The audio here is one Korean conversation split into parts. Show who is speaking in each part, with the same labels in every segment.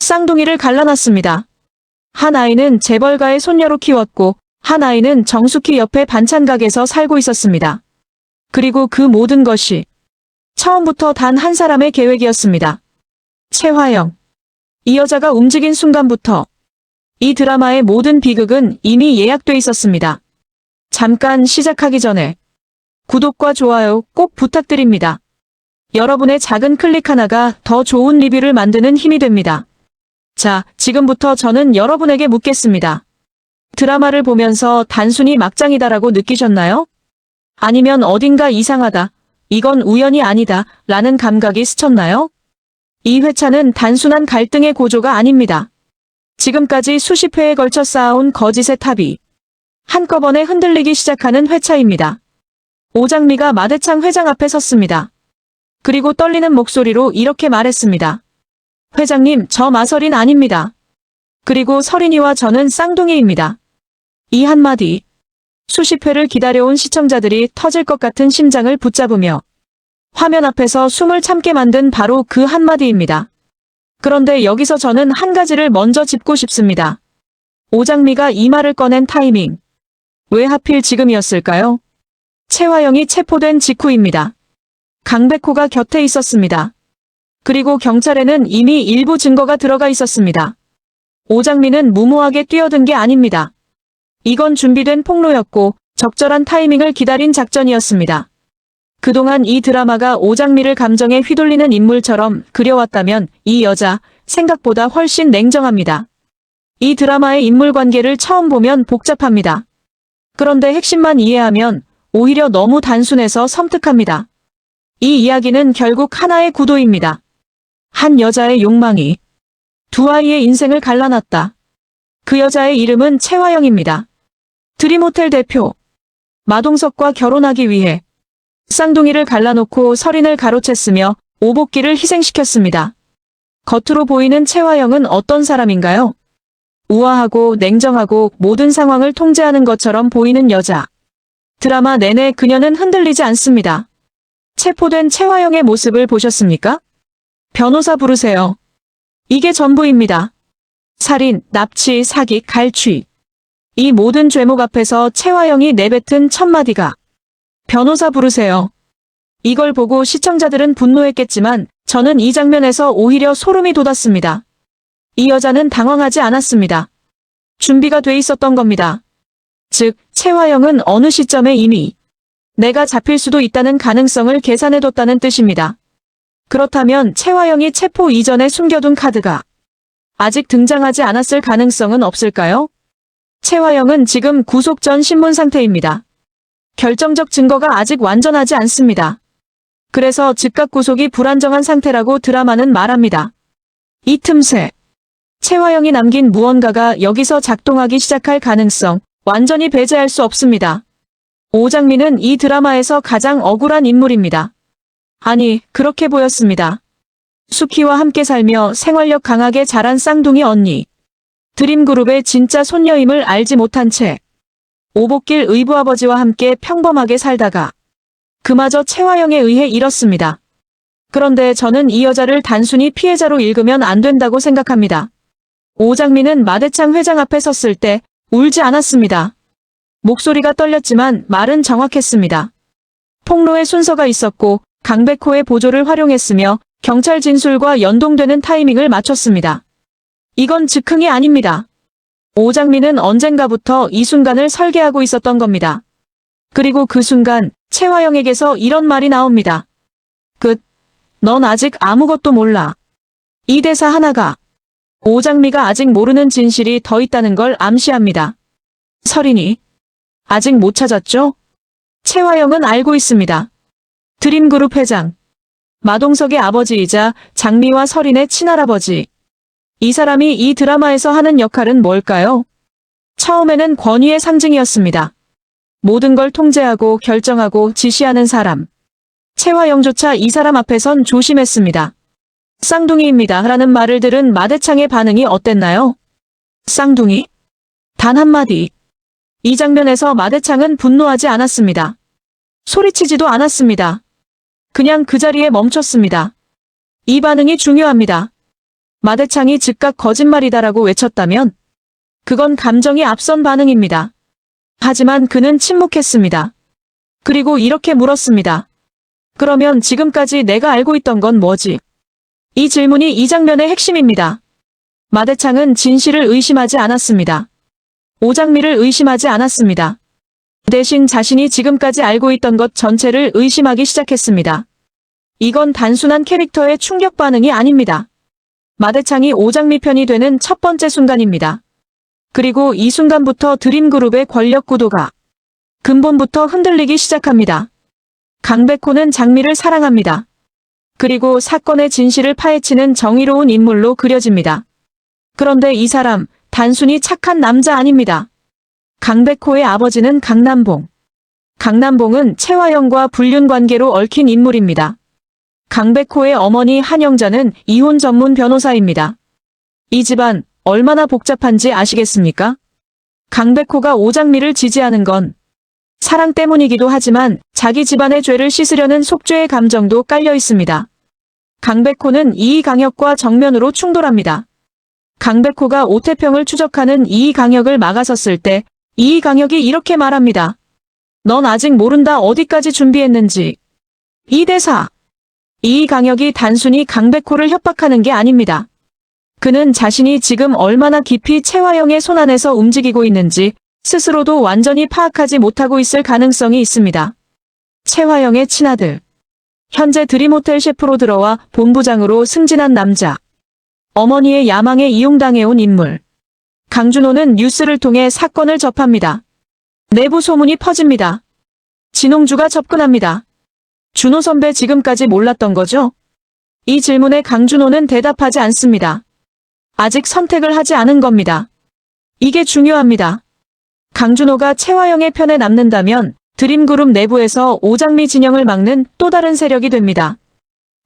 Speaker 1: 쌍둥이를 갈라놨습니다. 한 아이는 재벌가의 손녀로 키웠고 한 아이는 정숙희 옆에 반찬가게에서 살고 있었습니다. 그리고 그 모든 것이 처음부터 단 한 사람의 계획이었습니다. 최화영. 이 여자가 움직인 순간부터 이 드라마의 모든 비극은 이미 예약돼 있었습니다. 잠깐 시작하기 전에 구독과 좋아요 꼭 부탁드립니다. 여러분의 작은 클릭 하나가 더 좋은 리뷰를 만드는 힘이 됩니다. 자, 지금부터 저는 여러분에게 묻겠습니다. 드라마를 보면서 단순히 막장이다라고 느끼셨나요? 아니면 어딘가 이상하다, 이건 우연이 아니다 라는 감각이 스쳤나요? 이 회차는 단순한 갈등의 고조가 아닙니다. 지금까지 수십 회에 걸쳐 쌓아온 거짓의 탑이 한꺼번에 흔들리기 시작하는 회차입니다. 오장미가 마대창 회장 앞에 섰습니다. 그리고 떨리는 목소리로 이렇게 말했습니다. 회장님, 저 마설인 아닙니다. 그리고 설인이와 저는 쌍둥이입니다. 이 한마디, 수십 회를 기다려온 시청자들이 터질 것 같은 심장을 붙잡으며 화면 앞에서 숨을 참게 만든 바로 그 한마디입니다. 그런데 여기서 저는 한 가지를 먼저 짚고 싶습니다. 오장미가 이 말을 꺼낸 타이밍. 왜 하필 지금이었을까요? 최화영이 체포된 직후입니다. 강백호가 곁에 있었습니다. 그리고 경찰에는 이미 일부 증거가 들어가 있었습니다. 오장미는 무모하게 뛰어든 게 아닙니다. 이건 준비된 폭로였고 적절한 타이밍을 기다린 작전이었습니다. 그동안 이 드라마가 오장미를 감정에 휘둘리는 인물처럼 그려왔다면 이 여자 생각보다 훨씬 냉정합니다. 이 드라마의 인물관계를 처음 보면 복잡합니다. 그런데 핵심만 이해하면 오히려 너무 단순해서 섬뜩합니다. 이 이야기는 결국 하나의 구도입니다. 한 여자의 욕망이 두 아이의 인생을 갈라놨다. 그 여자의 이름은 최화영입니다. 드림호텔 대표. 마동석과 결혼하기 위해 쌍둥이를 갈라놓고 설인을 가로챘으며 오복기를 희생시켰습니다. 겉으로 보이는 최화영은 어떤 사람인가요? 우아하고 냉정하고 모든 상황을 통제하는 것처럼 보이는 여자. 드라마 내내 그녀는 흔들리지 않습니다. 체포된 최화영의 모습을 보셨습니까? 변호사 부르세요. 이게 전부입니다. 살인, 납치, 사기, 갈취. 이 모든 죄목 앞에서 최화영이 내뱉은 첫 마디가 변호사 부르세요. 이걸 보고 시청자들은 분노했겠지만 저는 이 장면에서 오히려 소름이 돋았습니다. 이 여자는 당황하지 않았습니다. 준비가 돼 있었던 겁니다. 즉, 최화영은 어느 시점에 이미 내가 잡힐 수도 있다는 가능성을 계산해뒀다는 뜻입니다. 그렇다면 최화영이 체포 이전에 숨겨둔 카드가 아직 등장하지 않았을 가능성은 없을까요? 최화영은 지금 구속 전 신문 상태입니다. 결정적 증거가 아직 완전하지 않습니다. 그래서 즉각 구속이 불안정한 상태라고 드라마는 말합니다. 이 틈새, 최화영이 남긴 무언가가 여기서 작동하기 시작할 가능성 완전히 배제할 수 없습니다. 오장미는 이 드라마에서 가장 억울한 인물입니다. 아니, 그렇게 보였습니다. 수키와 함께 살며 생활력 강하게 자란 쌍둥이 언니. 드림그룹의 진짜 손녀임을 알지 못한 채 오복길 의부아버지와 함께 평범하게 살다가 그마저 최화영에 의해 잃었습니다. 그런데 저는 이 여자를 단순히 피해자로 읽으면 안 된다고 생각합니다. 오장미는 마대창 회장 앞에 섰을 때 울지 않았습니다. 목소리가 떨렸지만 말은 정확했습니다. 폭로의 순서가 있었고 강백호의 보조를 활용했으며 경찰 진술과 연동되는 타이밍을 맞췄습니다. 이건 즉흥이 아닙니다. 오장미는 언젠가부터 이 순간을 설계하고 있었던 겁니다. 그리고 그 순간 최화영에게서 이런 말이 나옵니다. 끝. 넌 아직 아무것도 몰라. 이 대사 하나가 오장미가 아직 모르는 진실이 더 있다는 걸 암시합니다. 설인이 아직 못 찾았죠? 최화영은 알고 있습니다. 드림그룹 회장, 마동석의 아버지이자 장미와 설인의 친할아버지. 이 사람이 이 드라마에서 하는 역할은 뭘까요? 처음에는 권위의 상징이었습니다. 모든 걸 통제하고 결정하고 지시하는 사람. 최화영조차 이 사람 앞에선 조심했습니다. 쌍둥이입니다 라는 말을 들은 마대창의 반응이 어땠나요? 쌍둥이? 단 한마디. 이 장면에서 마대창은 분노하지 않았습니다. 소리치지도 않았습니다. 그냥 그 자리에 멈췄습니다. 이 반응이 중요합니다. 마대창이 즉각 거짓말이다라고 외쳤다면 그건 감정이 앞선 반응입니다. 하지만 그는 침묵했습니다. 그리고 이렇게 물었습니다. 그러면 지금까지 내가 알고 있던 건 뭐지? 이 질문이 이 장면의 핵심입니다. 마대창은 진실을 의심하지 않았습니다. 오장미를 의심하지 않았습니다. 대신 자신이 지금까지 알고 있던 것 전체를 의심하기 시작했습니다. 이건 단순한 캐릭터의 충격 반응이 아닙니다. 마대창이 오장미 편이 되는 첫 번째 순간입니다. 그리고 이 순간부터 드림그룹의 권력 구도가 근본부터 흔들리기 시작합니다. 강백호는 장미를 사랑합니다. 그리고 사건의 진실을 파헤치는 정의로운 인물로 그려집니다. 그런데 이 사람, 단순히 착한 남자 아닙니다. 강백호의 아버지는 강남봉. 강남봉은 최화영과 불륜 관계로 얽힌 인물입니다. 강백호의 어머니 한영자는 이혼 전문 변호사입니다. 이 집안 얼마나 복잡한지 아시겠습니까? 강백호가 오장미를 지지하는 건 사랑 때문이기도 하지만 자기 집안의 죄를 씻으려는 속죄의 감정도 깔려 있습니다. 강백호는 이희강혁과 정면으로 충돌합니다. 강백호가 오태평을 추적하는 이희강혁을 막아섰을 때 이희강혁이 이렇게 말합니다. 넌 아직 모른다 어디까지 준비했는지. 이 대사. 이희강혁이 단순히 강백호를 협박하는 게 아닙니다. 그는 자신이 지금 얼마나 깊이 최화영의 손안에서 움직이고 있는지 스스로도 완전히 파악하지 못하고 있을 가능성이 있습니다. 최화영의 친아들. 현재 드림호텔 셰프로 들어와 본부장으로 승진한 남자. 어머니의 야망에 이용당해온 인물. 강준호는 뉴스를 통해 사건을 접합니다. 내부 소문이 퍼집니다. 진홍주가 접근합니다. 준호 선배 지금까지 몰랐던 거죠? 이 질문에 강준호는 대답하지 않습니다. 아직 선택을 하지 않은 겁니다. 이게 중요합니다. 강준호가 최화영의 편에 남는다면 드림그룹 내부에서 오장미 진영을 막는 또 다른 세력이 됩니다.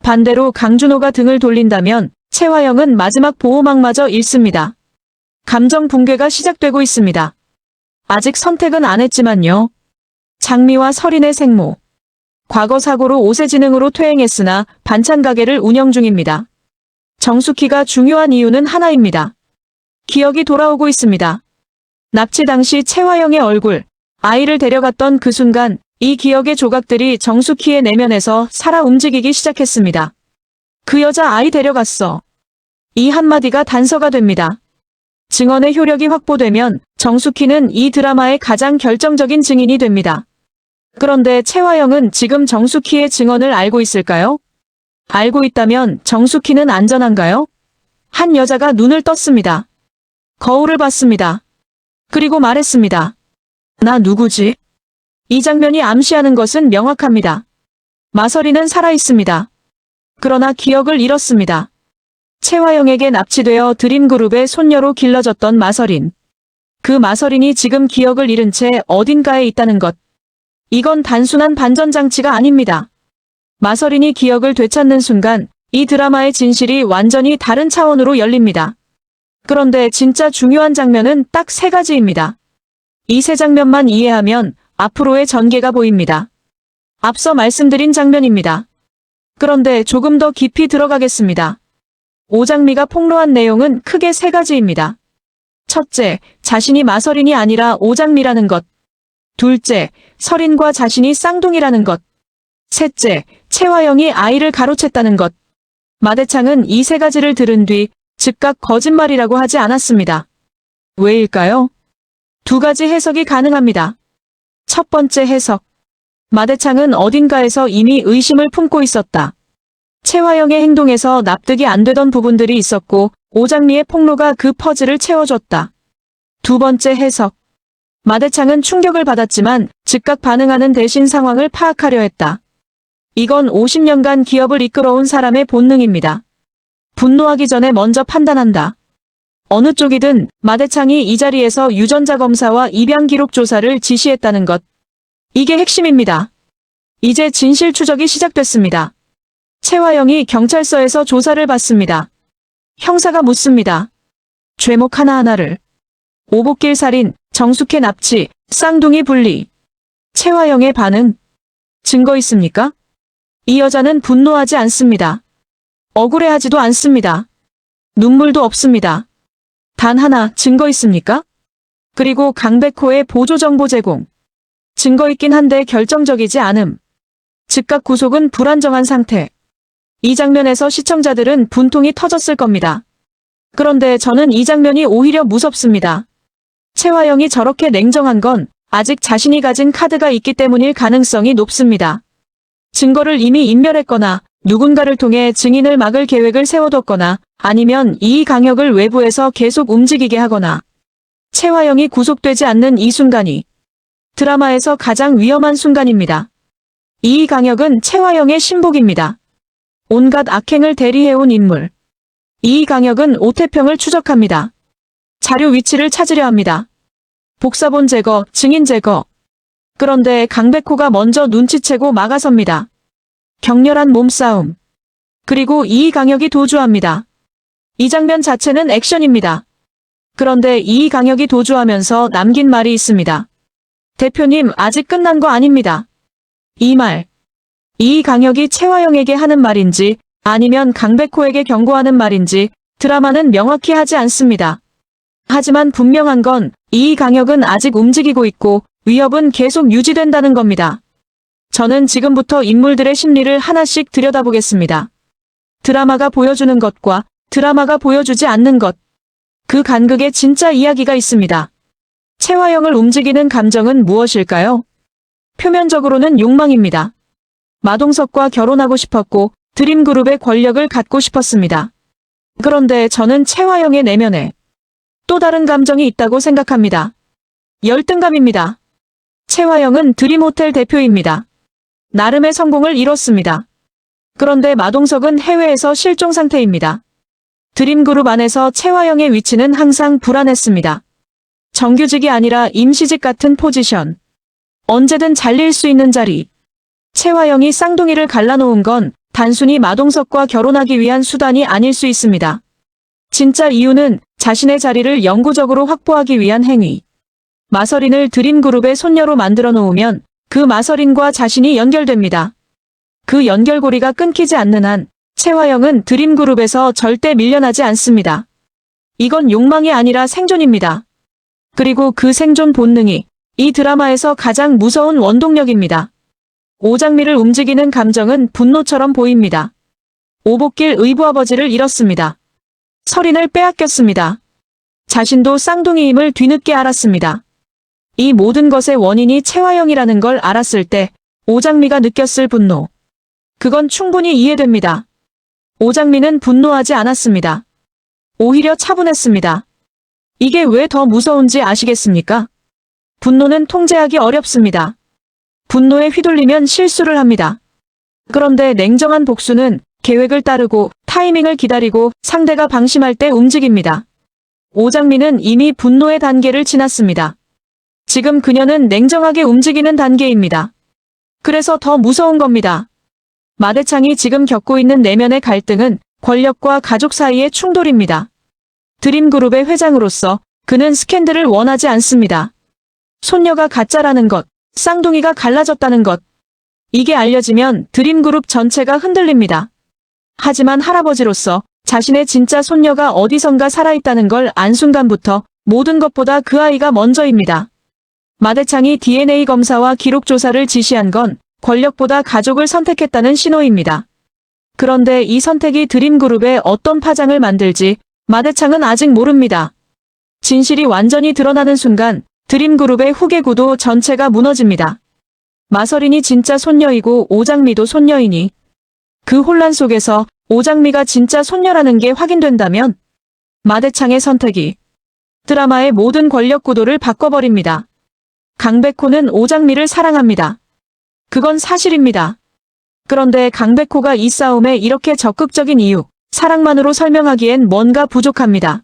Speaker 1: 반대로 강준호가 등을 돌린다면 최화영은 마지막 보호막마저 잃습니다. 감정 붕괴가 시작되고 있습니다. 아직 선택은 안 했지만요. 장미와 설인의 생모. 과거 사고로 오세진흥으로 퇴행했으나 반찬 가게를 운영 중입니다. 정숙희가 중요한 이유는 하나입니다. 기억이 돌아오고 있습니다. 납치 당시 최화영의 얼굴, 아이를 데려갔던 그 순간 이 기억의 조각들이 정숙희의 내면에서 살아 움직이기 시작했습니다. 그 여자 아이 데려갔어. 이 한마디가 단서가 됩니다. 증언의 효력이 확보되면 정숙희는 이 드라마의 가장 결정적인 증인이 됩니다. 그런데 최화영은 지금 정숙희의 증언을 알고 있을까요? 알고 있다면 정숙희는 안전한가요? 한 여자가 눈을 떴습니다. 거울을 봤습니다. 그리고 말했습니다. 나 누구지? 이 장면이 암시하는 것은 명확합니다. 마설이는 살아있습니다. 그러나 기억을 잃었습니다. 최화영에게 납치되어 드림그룹의 손녀로 길러졌던 마설인. 그 마설인이 지금 기억을 잃은 채 어딘가에 있다는 것. 이건 단순한 반전장치가 아닙니다. 마설인이 기억을 되찾는 순간 이 드라마의 진실이 완전히 다른 차원으로 열립니다. 그런데 진짜 중요한 장면은 딱 3가지입니다. 이 3장면만 이해하면 앞으로의 전개가 보입니다. 앞서 말씀드린 장면입니다. 그런데 조금 더 깊이 들어가겠습니다. 오장미가 폭로한 내용은 크게 3가지입니다. 첫째, 자신이 마설인이 아니라 오장미라는 것. 둘째, 설인과 자신이 쌍둥이라는 것. 셋째, 최화영이 아이를 가로챘다는 것. 마대창은 이 3가지를 들은 뒤 즉각 거짓말이라고 하지 않았습니다. 왜일까요? 2가지 해석이 가능합니다. 첫 번째 해석. 마대창은 어딘가에서 이미 의심을 품고 있었다. 최화영의 행동에서 납득이 안 되던 부분들이 있었고 오장미의 폭로가 그 퍼즐을 채워줬다. 2번째 해석. 마대창은 충격을 받았지만 즉각 반응하는 대신 상황을 파악하려 했다. 이건 50년간 기업을 이끌어온 사람의 본능입니다. 분노하기 전에 먼저 판단한다. 어느 쪽이든 마대창이 이 자리에서 유전자 검사와 입양 기록 조사를 지시했다는 것. 이게 핵심입니다. 이제 진실 추적이 시작됐습니다. 최화영이 경찰서에서 조사를 받습니다. 형사가 묻습니다. 죄목 하나하나를. 오복길 살인, 정숙혜 납치, 쌍둥이 분리. 최화영의 반응. 증거 있습니까? 이 여자는 분노하지 않습니다. 억울해하지도 않습니다. 눈물도 없습니다. 단 하나 증거 있습니까? 그리고 강백호의 보조 정보 제공. 증거 있긴 한데 결정적이지 않음. 즉각 구속은 불안정한 상태. 이 장면에서 시청자들은 분통이 터졌을 겁니다. 그런데 저는 이 장면이 오히려 무섭습니다. 최화영이 저렇게 냉정한 건 아직 자신이 가진 카드가 있기 때문일 가능성이 높습니다. 증거를 이미 인멸했거나 누군가를 통해 증인을 막을 계획을 세워뒀거나 아니면 이강혁을 외부에서 계속 움직이게 하거나 최화영이 구속되지 않는 이 순간이 드라마에서 가장 위험한 순간입니다. 이강혁은 최화영의 신복입니다. 온갖 악행을 대리해온 인물. 이강혁은 오태평을 추적합니다. 자료 위치를 찾으려 합니다. 복사본 제거, 증인 제거. 그런데 강백호가 먼저 눈치채고 막아섭니다. 격렬한 몸싸움. 그리고 이강혁이 도주합니다. 이 장면 자체는 액션입니다. 그런데 이강혁이 도주하면서 남긴 말이 있습니다. 대표님, 아직 끝난 거 아닙니다. 이 말. 이강혁이 최화영에게 하는 말인지 아니면 강백호에게 경고하는 말인지 드라마는 명확히 하지 않습니다. 하지만 분명한 건 이강혁은 아직 움직이고 있고 위협은 계속 유지된다는 겁니다. 저는 지금부터 인물들의 심리를 하나씩 들여다보겠습니다. 드라마가 보여주는 것과 드라마가 보여주지 않는 것. 그 간극에 진짜 이야기가 있습니다. 최화영을 움직이는 감정은 무엇일까요? 표면적으로는 욕망입니다. 마동석과 결혼하고 싶었고 드림그룹의 권력을 갖고 싶었습니다. 그런데 저는 최화영의 내면에 또 다른 감정이 있다고 생각합니다. 열등감입니다. 최화영은 드림호텔 대표입니다. 나름의 성공을 이뤘습니다. 그런데 마동석은 해외에서 실종 상태입니다. 드림그룹 안에서 최화영의 위치는 항상 불안했습니다. 정규직이 아니라 임시직 같은 포지션. 언제든 잘릴 수 있는 자리. 최화영이 쌍둥이를 갈라놓은 건 단순히 마동석과 결혼하기 위한 수단이 아닐 수 있습니다. 진짜 이유는 자신의 자리를 영구적으로 확보하기 위한 행위. 마서린을 드림그룹의 손녀로 만들어 놓으면 그 마서린과 자신이 연결됩니다. 그 연결고리가 끊기지 않는 한 최화영은 드림그룹에서 절대 밀려나지 않습니다. 이건 욕망이 아니라 생존입니다. 그리고 그 생존 본능이 이 드라마에서 가장 무서운 원동력입니다. 오장미를 움직이는 감정은 분노처럼 보입니다. 오복길 의부아버지를 잃었습니다. 서린을 빼앗겼습니다. 자신도 쌍둥이임을 뒤늦게 알았습니다. 이 모든 것의 원인이 최화영이라는 걸 알았을 때 오장미가 느꼈을 분노. 그건 충분히 이해됩니다. 오장미는 분노하지 않았습니다. 오히려 차분했습니다. 이게 왜 더 무서운지 아시겠습니까? 분노는 통제하기 어렵습니다. 분노에 휘둘리면 실수를 합니다. 그런데 냉정한 복수는 계획을 따르고 타이밍을 기다리고 상대가 방심할 때 움직입니다. 오장미는 이미 분노의 단계를 지났습니다. 지금 그녀는 냉정하게 움직이는 단계입니다. 그래서 더 무서운 겁니다. 마대창이 지금 겪고 있는 내면의 갈등은 권력과 가족 사이의 충돌입니다. 드림그룹의 회장으로서 그는 스캔들을 원하지 않습니다. 손녀가 가짜라는 것, 쌍둥이가 갈라졌다는 것. 이게 알려지면 드림그룹 전체가 흔들립니다. 하지만 할아버지로서 자신의 진짜 손녀가 어디선가 살아있다는 걸 안 순간부터 모든 것보다 그 아이가 먼저입니다. 마대창이 DNA 검사와 기록 조사를 지시한 건 권력보다 가족을 선택했다는 신호입니다. 그런데 이 선택이 드림그룹에 어떤 파장을 만들지 마대창은 아직 모릅니다. 진실이 완전히 드러나는 순간 드림그룹의 후계구도 전체가 무너집니다. 마서린이 진짜 손녀이고 오장미도 손녀이니 그 혼란 속에서 오장미가 진짜 손녀라는 게 확인된다면 마대창의 선택이 드라마의 모든 권력 구도를 바꿔버립니다. 강백호는 오장미를 사랑합니다. 그건 사실입니다. 그런데 강백호가 이 싸움에 이렇게 적극적인 이유, 사랑만으로 설명하기엔 뭔가 부족합니다.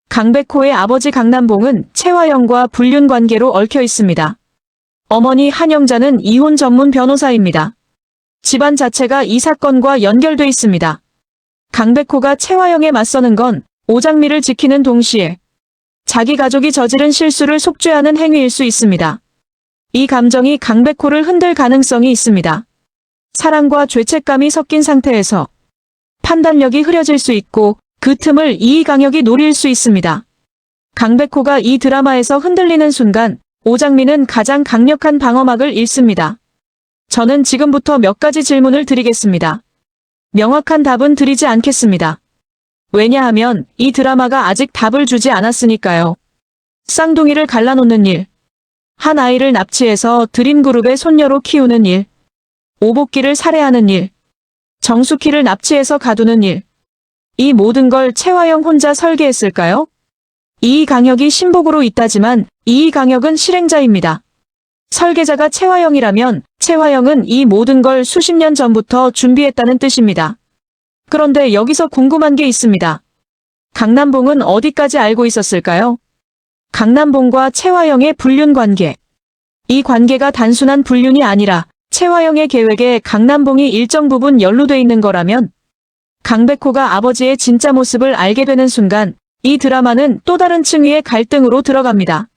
Speaker 1: 강백호의 아버지 강남봉은 최화영과 불륜 관계로 얽혀 있습니다. 어머니 한영자는 이혼 전문 변호사입니다. 집안 자체가 이 사건과 연결돼 있습니다. 강백호가 최화영에 맞서는 건 오장미를 지키는 동시에 자기 가족이 저지른 실수를 속죄하는 행위일 수 있습니다. 이 감정이 강백호를 흔들 가능성이 있습니다. 사랑과 죄책감이 섞인 상태에서 판단력이 흐려질 수 있고 그 틈을 이강혁이 노릴 수 있습니다. 강백호가 이 드라마에서 흔들리는 순간 오장미는 가장 강력한 방어막을 잃습니다. 저는 지금부터 몇 가지 질문을 드리겠습니다. 명확한 답은 드리지 않겠습니다. 왜냐하면 이 드라마가 아직 답을 주지 않았으니까요. 쌍둥이를 갈라놓는 일, 한 아이를 납치해서 드림그룹의 손녀로 키우는 일, 오복기를 살해하는 일, 정숙희를 납치해서 가두는 일. 이 모든 걸 최화영 혼자 설계했을까요? 이강혁이 신복으로 있다지만 이강혁은 실행자입니다. 설계자가 최화영이라면 최화영은 이 모든 걸 수십 년 전부터 준비했다는 뜻입니다. 그런데 여기서 궁금한 게 있습니다. 강남봉은 어디까지 알고 있었을까요? 강남봉과 최화영의 불륜 관계. 이 관계가 단순한 불륜이 아니라 최화영의 계획에 강남봉이 일정 부분 연루돼 있는 거라면 강백호가 아버지의 진짜 모습을 알게 되는 순간 이 드라마는 또 다른 층위의 갈등으로 들어갑니다.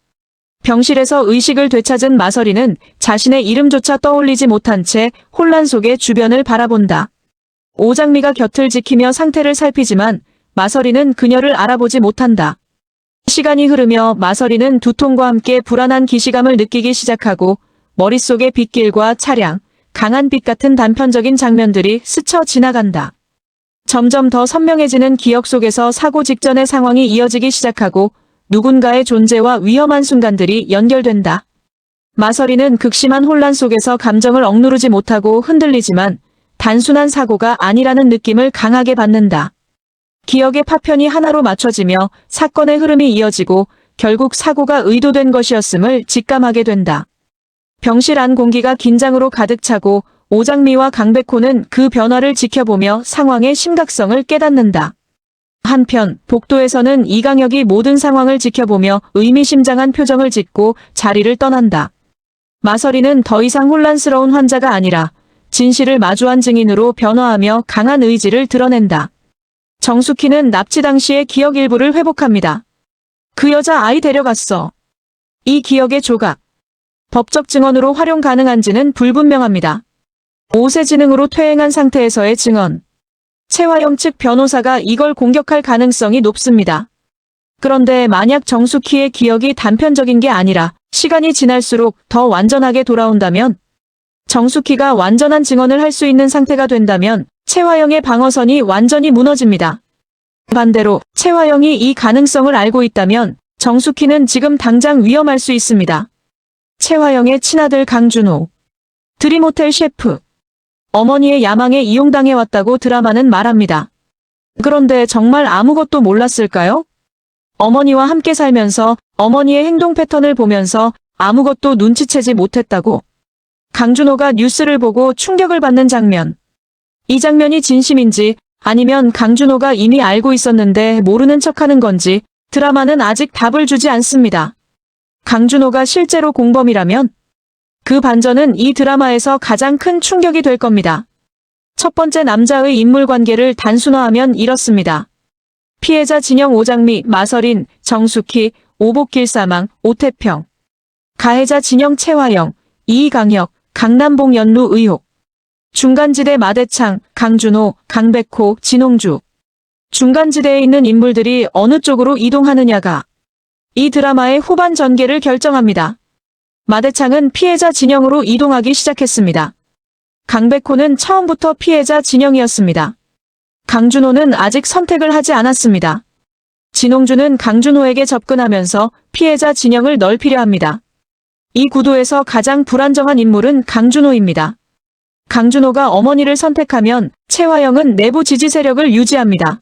Speaker 1: 병실에서 의식을 되찾은 마서리는 자신의 이름조차 떠올리지 못한 채 혼란 속에 주변을 바라본다. 오장미가 곁을 지키며 상태를 살피지만 마서리는 그녀를 알아보지 못한다. 시간이 흐르며 마서리는 두통과 함께 불안한 기시감을 느끼기 시작하고 머릿속의 빗길과 차량, 강한 빛 같은 단편적인 장면들이 스쳐 지나간다. 점점 더 선명해지는 기억 속에서 사고 직전의 상황이 이어지기 시작하고 누군가의 존재와 위험한 순간들이 연결된다. 마서리는 극심한 혼란 속에서 감정을 억누르지 못하고 흔들리지만 단순한 사고가 아니라는 느낌을 강하게 받는다. 기억의 파편이 하나로 맞춰지며 사건의 흐름이 이어지고 결국 사고가 의도된 것이었음을 직감하게 된다. 병실 안 공기가 긴장으로 가득 차고 오장미와 강백호는 그 변화를 지켜보며 상황의 심각성을 깨닫는다. 한편 복도에서는 이강혁이 모든 상황을 지켜보며 의미심장한 표정을 짓고 자리를 떠난다. 마서리는 더 이상 혼란스러운 환자가 아니라 진실을 마주한 증인으로 변화하며 강한 의지를 드러낸다. 정숙희는 납치 당시의 기억 일부를 회복합니다. 그 여자 아이 데려갔어. 이 기억의 조각. 법적 증언으로 활용 가능한지는 불분명합니다. 오세지능으로 퇴행한 상태에서의 증언. 최화영 측 변호사가 이걸 공격할 가능성이 높습니다. 그런데 만약 정숙희의 기억이 단편적인 게 아니라 시간이 지날수록 더 완전하게 돌아온다면, 정숙희가 완전한 증언을 할 수 있는 상태가 된다면 최화영의 방어선이 완전히 무너집니다. 반대로 최화영이 이 가능성을 알고 있다면 정숙희는 지금 당장 위험할 수 있습니다. 최화영의 친아들 강준호. 드림호텔 셰프. 어머니의 야망에 이용당해왔다고 드라마는 말합니다. 그런데 정말 아무것도 몰랐을까요? 어머니와 함께 살면서 어머니의 행동 패턴을 보면서 아무것도 눈치채지 못했다고. 강준호가 뉴스를 보고 충격을 받는 장면. 이 장면이 진심인지 아니면 강준호가 이미 알고 있었는데 모르는 척하는 건지 드라마는 아직 답을 주지 않습니다. 강준호가 실제로 공범이라면 그 반전은 이 드라마에서 가장 큰 충격이 될 겁니다. 첫 번째 남자의 인물관계를 단순화하면 이렇습니다. 피해자 진영 오장미, 마서린, 정숙희, 오복길 사망, 오태평. 가해자 진영 최화영, 이강혁, 강남봉 연루 의혹. 중간지대 마대창, 강준호, 강백호, 진홍주. 중간지대에 있는 인물들이 어느 쪽으로 이동하느냐가 이 드라마의 후반 전개를 결정합니다. 마대창은 피해자 진영으로 이동하기 시작했습니다. 강백호는 처음부터 피해자 진영이었습니다. 강준호는 아직 선택을 하지 않았습니다. 진홍주는 강준호에게 접근하면서 피해자 진영을 넓히려 합니다. 이 구도에서 가장 불안정한 인물은 강준호입니다. 강준호가 어머니를 선택하면 최화영은 내부 지지 세력을 유지합니다.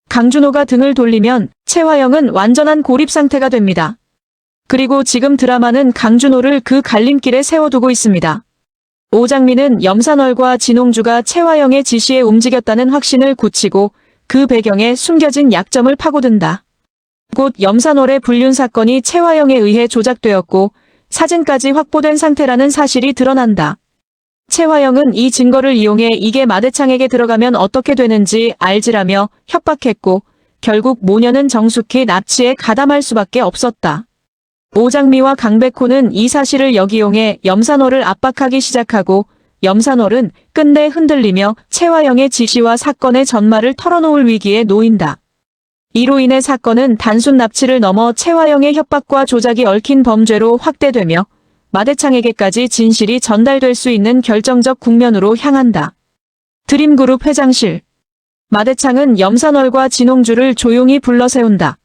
Speaker 1: 강준호가 등을 돌리면 최화영은 완전한 고립 상태가 됩니다. 그리고 지금 드라마는 강준호를 그 갈림길에 세워두고 있습니다. 오장미는 염산월과 진홍주가 최화영의 지시에 움직였다는 확신을 굳히고 그 배경에 숨겨진 약점을 파고든다. 곧 염산월의 불륜 사건이 최화영에 의해 조작되었고 사진까지 확보된 상태라는 사실이 드러난다. 최화영은 이 증거를 이용해 이게 마대창에게 들어가면 어떻게 되는지 알지라며 협박했고 결국 모녀는 정숙희 납치에 가담할 수밖에 없었다. 오장미와 강백호는 이 사실을 역이용해 염산호를 압박하기 시작하고 염산호는 끝내 흔들리며 최화영의 지시와 사건의 전말을 털어놓을 위기에 놓인다. 이로 인해 사건은 단순 납치를 넘어 채화영의 협박과 조작이 얽힌 범죄로 확대되며 마대창에게까지 진실이 전달될 수 있는 결정적 국면으로 향한다. 드림그룹 회장실. 마대창은 염산월과 진홍주를 조용히 불러세운다.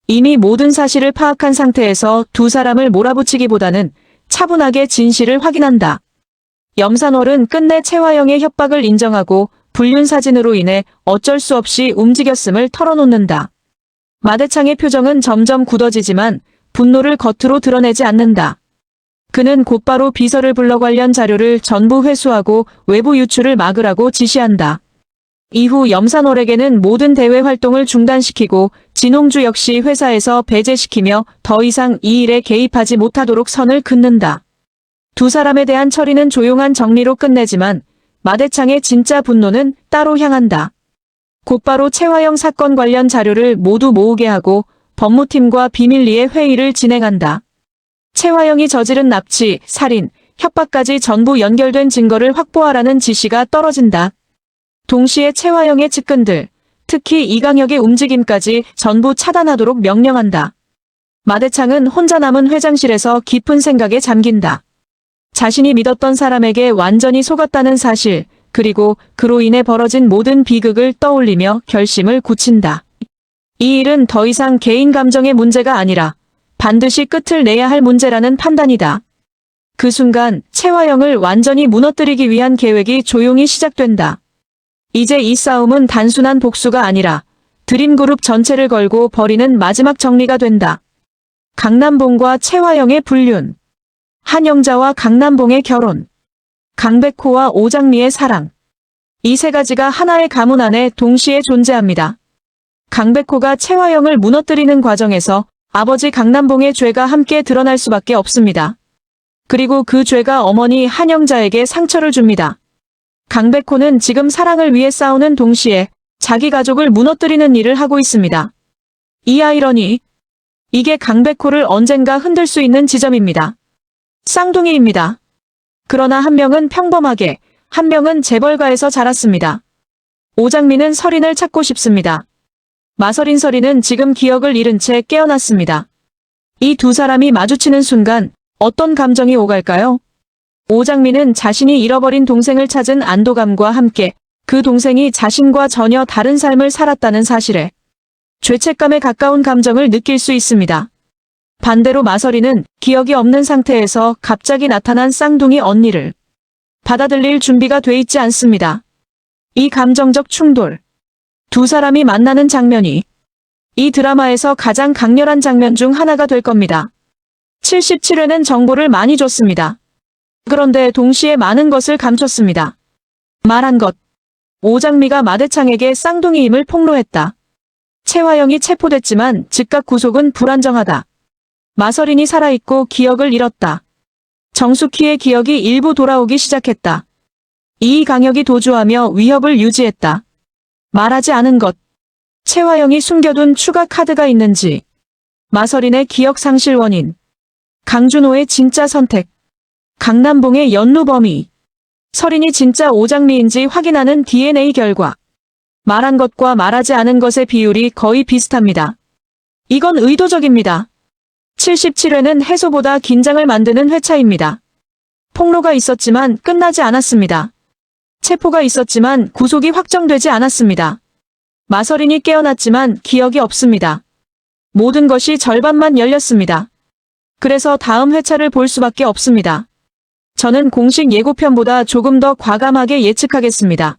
Speaker 1: 이미 모든 사실을 파악한 상태에서 두 사람을 몰아붙이기보다는 차분하게 진실을 확인한다. 염산월은 끝내 채화영의 협박을 인정하고 불륜 사진으로 인해 어쩔 수 없이 움직였음을 털어놓는다. 마대창의 표정은 점점 굳어지지만 분노를 겉으로 드러내지 않는다. 그는 곧바로 비서를 불러 관련 자료를 전부 회수하고 외부 유출을 막으라고 지시한다. 이후 염산월에게는 모든 대외 활동을 중단시키고 진홍주 역시 회사에서 배제시키며 더 이상 이 일에 개입하지 못하도록 선을 긋는다. 두 사람에 대한 처리는 조용한 정리로 끝내지만 마대창의 진짜 분노는 따로 향한다. 곧바로 채화영 사건 관련 자료를 모두 모으게 하고 법무팀과 비밀리에 회의를 진행한다. 채화영이 저지른 납치, 살인, 협박까지 전부 연결된 증거를 확보하라는 지시가 떨어진다. 동시에 채화영의 측근들, 특히 이강혁의 움직임까지 전부 차단하도록 명령한다. 마대창은 혼자 남은 회장실에서 깊은 생각에 잠긴다. 자신이 믿었던 사람에게 완전히 속았다는 사실, 그리고 그로 인해 벌어진 모든 비극을 떠올리며 결심을 굳힌다. 이 일은 더 이상 개인 감정의 문제가 아니라 반드시 끝을 내야 할 문제라는 판단이다. 그 순간 채화영을 완전히 무너뜨리기 위한 계획이 조용히 시작된다. 이제 이 싸움은 단순한 복수가 아니라 드림그룹 전체를 걸고 벌이는 마지막 정리가 된다. 강남봉과 채화영의 불륜, 한영자와 강남봉의 결혼, 강백호와 오장미의 사랑. 이 세 가지가 하나의 가문 안에 동시에 존재합니다. 강백호가 채화영을 무너뜨리는 과정에서 아버지 강남봉의 죄가 함께 드러날 수밖에 없습니다. 그리고 그 죄가 어머니 한영자에게 상처를 줍니다. 강백호는 지금 사랑을 위해 싸우는 동시에 자기 가족을 무너뜨리는 일을 하고 있습니다. 이 아이러니, 이게 강백호를 언젠가 흔들 수 있는 지점입니다. 쌍둥이입니다. 그러나 한 명은 평범하게, 한 명은 재벌가에서 자랐습니다. 오장미는 서린을 찾고 싶습니다. 마서린 서린은 지금 기억을 잃은 채 깨어났습니다. 이 두 사람이 마주치는 순간 어떤 감정이 오갈까요? 오장미는 자신이 잃어버린 동생을 찾은 안도감과 함께 그 동생이 자신과 전혀 다른 삶을 살았다는 사실에 죄책감에 가까운 감정을 느낄 수 있습니다. 반대로 마서린은 기억이 없는 상태에서 갑자기 나타난 쌍둥이 언니를 받아들일 준비가 돼 있지 않습니다. 이 감정적 충돌, 두 사람이 만나는 장면이 이 드라마에서 가장 강렬한 장면 중 하나가 될 겁니다. 77회는 정보를 많이 줬습니다. 그런데 동시에 많은 것을 감췄습니다. 말한 것. 오장미가 마대창에게 쌍둥이임을 폭로했다. 채화영이 체포됐지만 즉각 구속은 불안정하다. 마서린이 살아있고 기억을 잃었다. 정숙희의 기억이 일부 돌아오기 시작했다. 이강혁이 도주하며 위협을 유지했다. 말하지 않은 것. 채화영이 숨겨둔 추가 카드가 있는지. 마서린의 기억 상실 원인. 강준호의 진짜 선택. 강남봉의 연루 범위. 서린이 진짜 오장미인지 확인하는 DNA 결과. 말한 것과 말하지 않은 것의 비율이 거의 비슷합니다. 이건 의도적입니다. 77회는 해소보다 긴장을 만드는 회차입니다. 폭로가 있었지만 끝나지 않았습니다. 체포가 있었지만 구속이 확정되지 않았습니다. 마서린이 깨어났지만 기억이 없습니다. 모든 것이 절반만 열렸습니다. 그래서 다음 회차를 볼 수밖에 없습니다. 저는 공식 예고편보다 조금 더 과감하게 예측하겠습니다.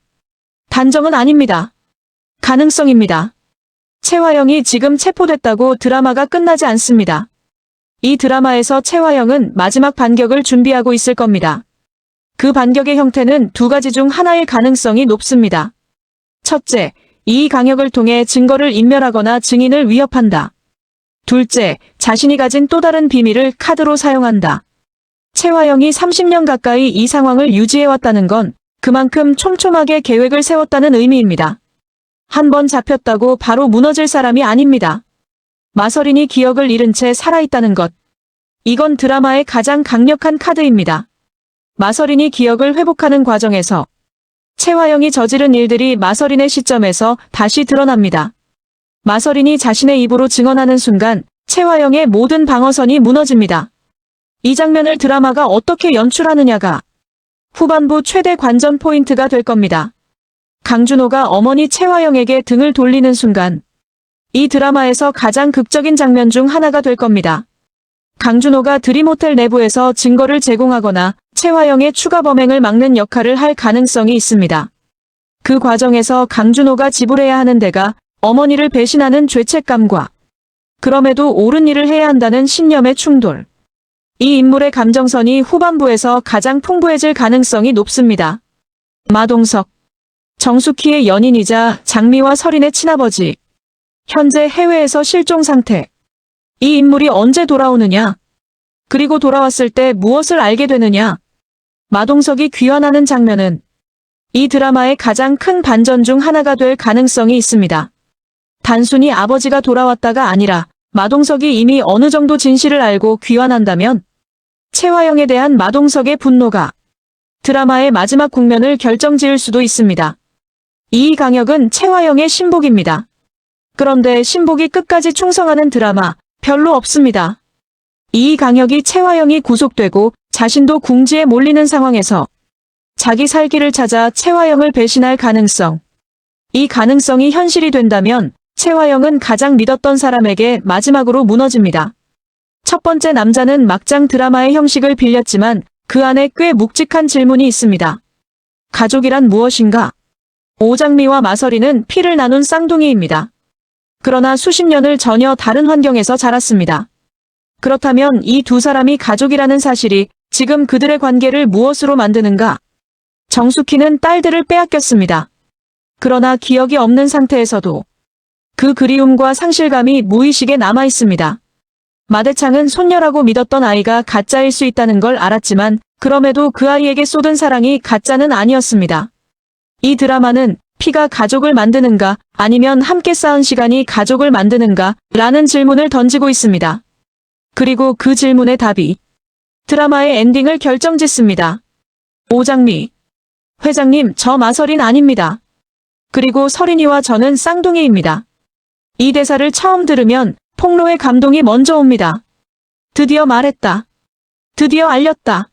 Speaker 1: 단정은 아닙니다. 가능성입니다. 채화영이 지금 체포됐다고 드라마가 끝나지 않습니다. 이 드라마에서 채화영은 마지막 반격을 준비하고 있을 겁니다. 그 반격의 형태는 두 가지 중 하나일 가능성이 높습니다. 첫째, 이강혁을 통해 증거를 인멸하거나 증인을 위협한다. 둘째, 자신이 가진 또 다른 비밀을 카드로 사용한다. 채화영이 30년 가까이 이 상황을 유지해왔다는 건 그만큼 촘촘하게 계획을 세웠다는 의미입니다. 한 번 잡혔다고 바로 무너질 사람이 아닙니다. 마서린이 기억을 잃은 채 살아있다는 것. 이건 드라마의 가장 강력한 카드입니다. 마서린이 기억을 회복하는 과정에서 채화영이 저지른 일들이 마서린의 시점에서 다시 드러납니다. 마서린이 자신의 입으로 증언하는 순간 채화영의 모든 방어선이 무너집니다. 이 장면을 드라마가 어떻게 연출하느냐가 후반부 최대 관전 포인트가 될 겁니다. 강준호가 어머니 채화영에게 등을 돌리는 순간 이 드라마에서 가장 극적인 장면 중 하나가 될 겁니다. 강준호가 드림호텔 내부에서 증거를 제공하거나 채화영의 추가 범행을 막는 역할을 할 가능성이 있습니다. 그 과정에서 강준호가 지불해야 하는 대가 어머니를 배신하는 죄책감과 그럼에도 옳은 일을 해야 한다는 신념의 충돌. 이 인물의 감정선이 후반부에서 가장 풍부해질 가능성이 높습니다. 마동석, 정숙희의 연인이자 장미와 설인의 친아버지. 현재 해외에서 실종 상태. 이 인물이 언제 돌아오느냐? 그리고 돌아왔을 때 무엇을 알게 되느냐? 마동석이 귀환하는 장면은 이 드라마의 가장 큰 반전 중 하나가 될 가능성이 있습니다. 단순히 아버지가 돌아왔다가 아니라 마동석이 이미 어느 정도 진실을 알고 귀환한다면 채화영에 대한 마동석의 분노가 드라마의 마지막 국면을 결정지을 수도 있습니다. 이강혁은 채화영의 신복입니다. 그런데 신복이 끝까지 충성하는 드라마 별로 없습니다. 이강혁이 채화영이 구속되고 자신도 궁지에 몰리는 상황에서 자기 살길을 찾아 채화영을 배신할 가능성. 이 가능성이 현실이 된다면 채화영은 가장 믿었던 사람에게 마지막으로 무너집니다. 첫 번째 남자는 막장 드라마의 형식을 빌렸지만 그 안에 꽤 묵직한 질문이 있습니다. 가족이란 무엇인가? 오장미와 마서린은 피를 나눈 쌍둥이입니다. 그러나 수십 년을 전혀 다른 환경에서 자랐습니다. 그렇다면 이 두 사람이 가족이라는 사실이 지금 그들의 관계를 무엇으로 만드는가? 정숙희는 딸들을 빼앗겼습니다. 그러나 기억이 없는 상태에서도 그 그리움과 상실감이 무의식에 남아있습니다. 마대창은 손녀라고 믿었던 아이가 가짜일 수 있다는 걸 알았지만 그럼에도 그 아이에게 쏟은 사랑이 가짜는 아니었습니다. 이 드라마는 피가 가족을 만드는가 아니면 함께 쌓은 시간이 가족을 만드는가 라는 질문을 던지고 있습니다. 그리고 그 질문의 답이 드라마의 엔딩을 결정짓습니다. 오장미, 회장님, 저 마서린 아닙니다. 그리고 서린이와 저는 쌍둥이입니다. 이 대사를 처음 들으면 폭로의 감동이 먼저 옵니다. 드디어 말했다. 드디어 알렸다.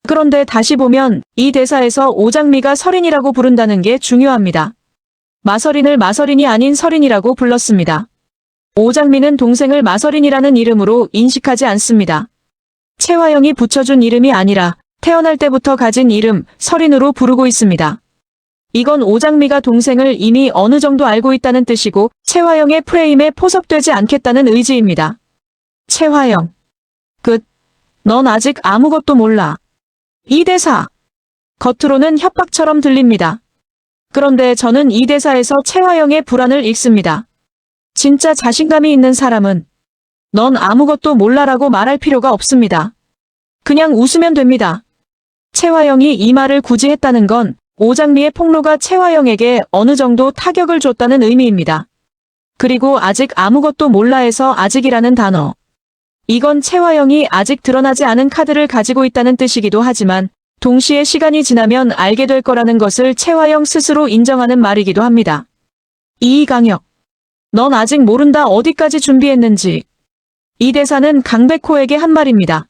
Speaker 1: 그런데 다시 보면 이 대사에서 오장미가 서린이라고 부른다는 게 중요합니다. 마서린을 마서린이 아닌 서린이라고 불렀습니다. 오장미는 동생을 마서린이라는 이름으로 인식하지 않습니다. 채화영이 붙여준 이름이 아니라 태어날 때부터 가진 이름 서린으로 부르고 있습니다. 이건 오장미가 동생을 이미 어느 정도 알고 있다는 뜻이고 채화영의 프레임에 포섭되지 않겠다는 의지입니다. 채화영. 끝. 넌 아직 아무것도 몰라. 이 대사. 겉으로는 협박처럼 들립니다. 그런데 저는 이 대사에서 채화영의 불안을 읽습니다. 진짜 자신감이 있는 사람은 넌 아무것도 몰라라고 말할 필요가 없습니다. 그냥 웃으면 됩니다. 채화영이 이 말을 굳이 했다는 건 오장미의 폭로가 채화영에게 어느 정도 타격을 줬다는 의미입니다. 그리고 아직 아무것도 몰라에서 아직이라는 단어. 이건 채화영이 아직 드러나지 않은 카드를 가지고 있다는 뜻이기도 하지만 동시에 시간이 지나면 알게 될 거라는 것을 채화영 스스로 인정하는 말이기도 합니다. 이강혁. 넌 아직 모른다 어디까지 준비했는지. 이 대사는 강백호에게 한 말입니다.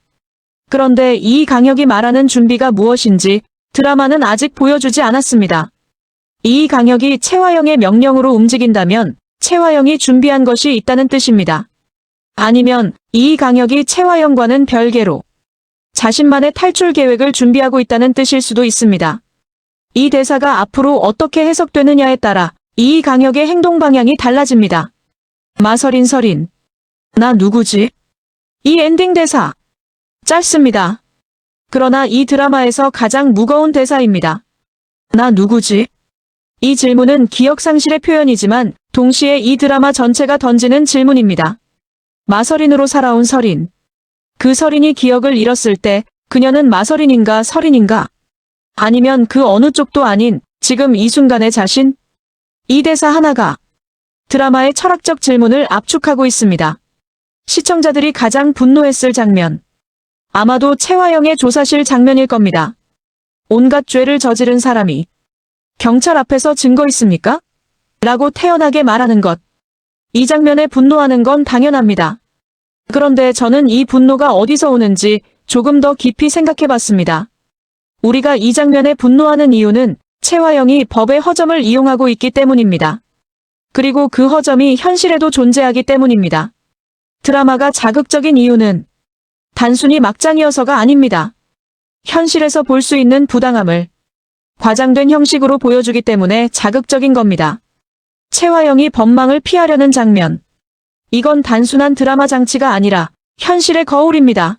Speaker 1: 그런데 이강혁이 말하는 준비가 무엇인지 드라마는 아직 보여주지 않았습니다. 이강혁이 채화영의 명령으로 움직인다면 채화영이 준비한 것이 있다는 뜻입니다. 아니면 이강혁이 채화영과는 별개로 자신만의 탈출 계획을 준비하고 있다는 뜻일 수도 있습니다. 이 대사가 앞으로 어떻게 해석되느냐에 따라 이강혁의 행동 방향이 달라집니다. 마서린 서린. 나 누구지? 이 엔딩 대사. 짧습니다. 그러나 이 드라마에서 가장 무거운 대사입니다. 나 누구지? 이 질문은 기억상실의 표현이지만 동시에 이 드라마 전체가 던지는 질문입니다. 마서린으로 살아온 서린. 그 서린이 기억을 잃었을 때 그녀는 마서린인가 서린인가? 아니면 그 어느 쪽도 아닌 지금 이 순간의 자신? 이 대사 하나가 드라마의 철학적 질문을 압축하고 있습니다. 시청자들이 가장 분노했을 장면. 아마도 채화영의 조사실 장면일 겁니다. 온갖 죄를 저지른 사람이 경찰 앞에서 증거 있습니까? 라고 태연하게 말하는 것. 이 장면에 분노하는 건 당연합니다. 그런데 저는 이 분노가 어디서 오는지 조금 더 깊이 생각해봤습니다. 우리가 이 장면에 분노하는 이유는 채화영이 법의 허점을 이용하고 있기 때문입니다. 그리고 그 허점이 현실에도 존재하기 때문입니다. 드라마가 자극적인 이유는 단순히 막장이어서가 아닙니다. 현실에서 볼 수 있는 부당함을 과장된 형식으로 보여주기 때문에 자극적인 겁니다. 채화영이 법망을 피하려는 장면. 이건 단순한 드라마 장치가 아니라 현실의 거울입니다.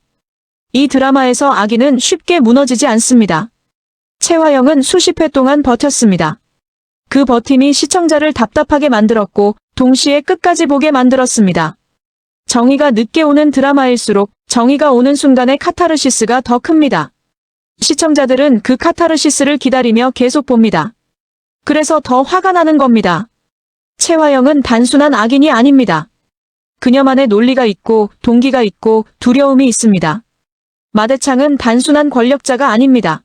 Speaker 1: 이 드라마에서 아기는 쉽게 무너지지 않습니다. 채화영은 수십 회 동안 버텼습니다. 그 버팀이 시청자를 답답하게 만들었고 동시에 끝까지 보게 만들었습니다. 정의가 늦게 오는 드라마일수록 정의가 오는 순간의 카타르시스가 더 큽니다. 시청자들은 그 카타르시스를 기다리며 계속 봅니다. 그래서 더 화가 나는 겁니다. 채화영은 단순한 악인이 아닙니다. 그녀만의 논리가 있고 동기가 있고 두려움이 있습니다. 마대창은 단순한 권력자가 아닙니다.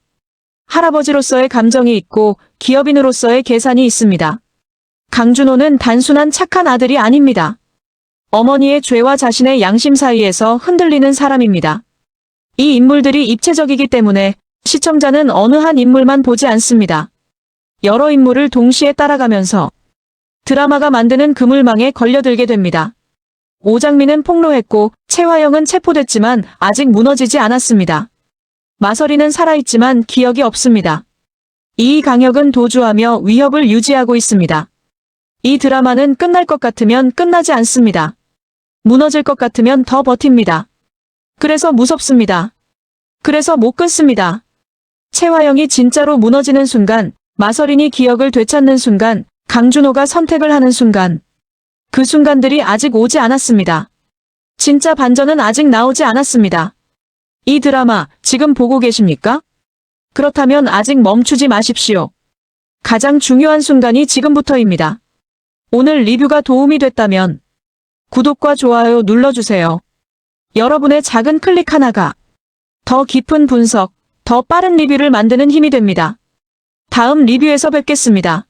Speaker 1: 할아버지로서의 감정이 있고 기업인으로서의 계산이 있습니다. 강준호는 단순한 착한 아들이 아닙니다. 어머니의 죄와 자신의 양심 사이에서 흔들리는 사람입니다. 이 인물들이 입체적이기 때문에 시청자는 어느 한 인물만 보지 않습니다. 여러 인물을 동시에 따라가면서 드라마가 만드는 그물망에 걸려들게 됩니다. 오장민은 폭로했고 채화영은 체포됐지만 아직 무너지지 않았습니다. 마서리는 살아있지만 기억이 없습니다. 이강혁은 도주하며 위협을 유지하고 있습니다. 이 드라마는 끝날 것 같으면 끝나지 않습니다. 무너질 것 같으면 더 버팁니다. 그래서 무섭습니다. 그래서 못 끊습니다. 채화영이 진짜로 무너지는 순간, 마서린이 기억을 되찾는 순간, 강준호가 선택을 하는 순간, 그 순간들이 아직 오지 않았습니다. 진짜 반전은 아직 나오지 않았습니다. 이 드라마 지금 보고 계십니까? 그렇다면 아직 멈추지 마십시오. 가장 중요한 순간이 지금부터입니다. 오늘 리뷰가 도움이 됐다면 구독과 좋아요 눌러주세요. 여러분의 작은 클릭 하나가 더 깊은 분석, 더 빠른 리뷰를 만드는 힘이 됩니다. 다음 리뷰에서 뵙겠습니다.